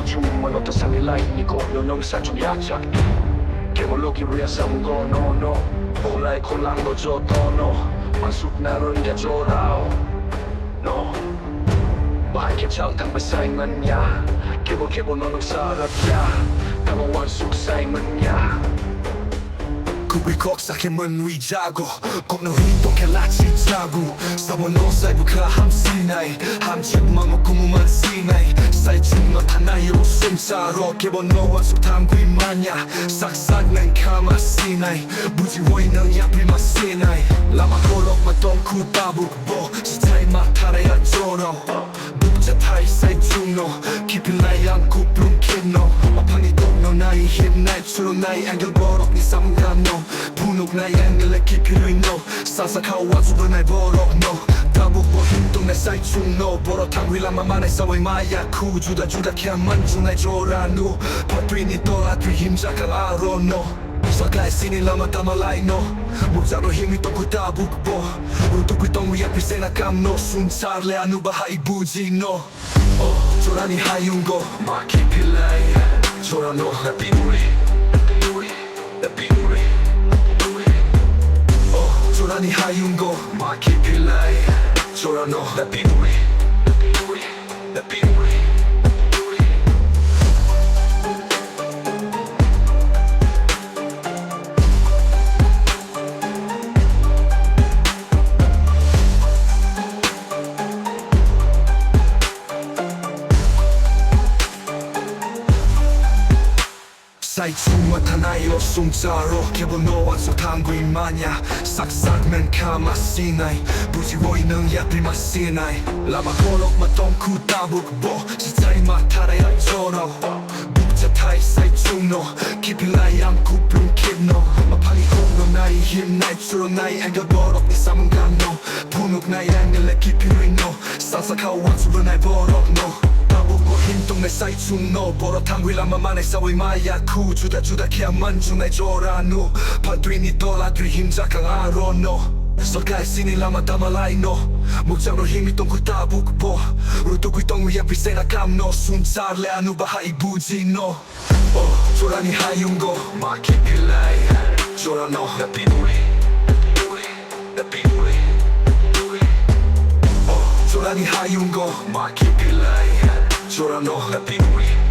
주문만 어떤 삶이 라인이고 너는 살좀 약자 개벌로기 위해 싸운 거 no no 몰라의 콜랑도 줘도 no 완숙 나를 이겨줘라 no 마이크 장탕 사이먼야 개벌 너는 살았야 나만 완숙 사이먼야 구비 곡삭힘은 위자고 꼽는 동캐 라치자고 서번 노사이부카 함시나이 함치구만 먹고무만 시나이 사이친 것 하나의 웃음자로 개번 너와 숙탐구이 마냐 싹싹 난 카마시나이 무지워이는 야비마 시나이 라마 고록마 똥쿠 따북보 스타이 마타라야 조로 북자 타이 사이 중노 깊이 나이 안고 ბრუნ키노 어팡이 동노 나이 힘 나이 추로 나이 앵글 보록 니 삼간노 분홍 나의 앵글에 깊이로 있노 사사카오 와주도 날 보러 노 다북보 힘동 내 사이 중노 보러 탕휘라마만의 싸워이 마야 쿠주다 주다케한 만주 날 조라누 버트리니 또라트리 힘자갈 아로 노 서가의 신이 라마 다말라이 노 목자로 힘이 똥구 다북보 우뚝구 똥위 앞이 세나감노 순찰레 아누바하이 부지 노 조라니 하윤고 마키필라이 조라노 나비우리 나비우리 조라니 하윤고 마키필라이 조라노 나비우리 나비우리 사이충와 타나이로 숨자로 개본 너와 소탕구이 마냐 싹싹맨 카마시나이 부지워이는 야들마 시나이 라마 고록마 똥쿠 따북보 시차이 마타라야 조로 북자 타이 사이충노 깊이 나이 안고 ბრუნ키노 마팡이 공노 나이 힘 나이 추로 나이 앵글 보록 니 삼은간노 분욱 나이 앵글에 깊이로 있노 사사카오 완수로 날 보록 노 힘동 내 사이 중노 보러 탕휘라마만의 싸워이 마야 쿠주다 주다케한 만주 내 조라누 파드리니 또라드리 힘자강 아로노 서가의 신이 라마 다말라이 노 목장으로 힘이 똥구 따북보 우뚝구 똥위 앞이 세나감노 순찰레 아누바하이 부지 노 조라니 하윤고 마키필라이 조라노 나비우리 나비우리 조라니 하윤고 마키필라이 조라노 나비우리